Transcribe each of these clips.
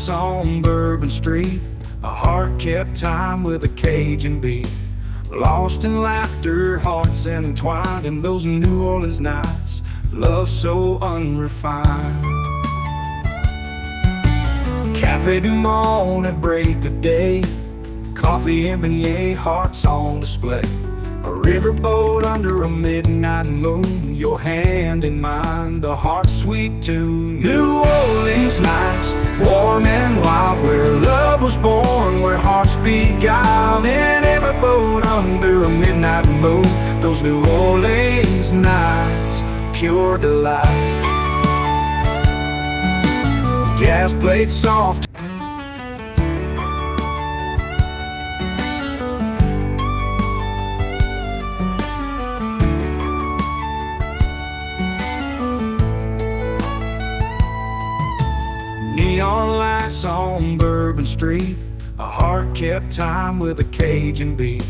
lights on Bourbon Street, a heart kept time with a Cajun beat. Lost in laughter, hearts entwined in those New Orleans nights, love so unrefined. Cafe du Monde at break of day, coffee and beignet, hearts on display. A riverboat under a midnight moon, your hand in mine, the heart's sweet tune. New Orleans nights, warm and wild, where love was born, where hearts beguiled. In every boat under a midnight moon, those New Orleans nights, pure delight. Jazz played soft, neon lights on Bourbon Street, a heart kept time with a Cajun beat.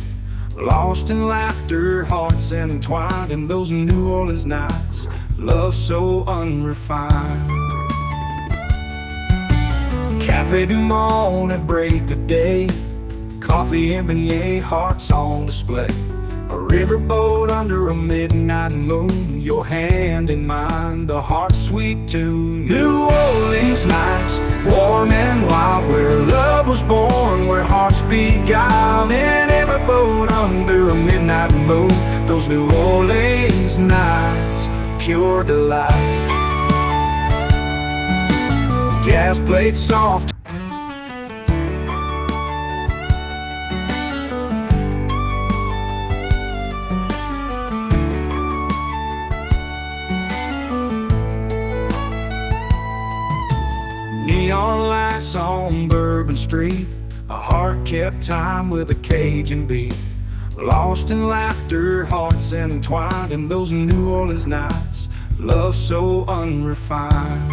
Lost in laughter, hearts entwined in those New Orleans nights, love so unrefined. Cafe du Monde at break of day, coffee and beignet, hearts on display. A riverboat under a midnight moon, your hand in mine, the heart's sweet tune. New Orleans nights, warm and wild, where love was born, where hearts beguiled. In every boat under a midnight moon, those New Orleans nights, pure delight. Jazz played soft, neon lights on Bourbon Street, a heart kept time with a Cajun beat. Lost in laughter, hearts entwined in those New Orleans nights, love so unrefined.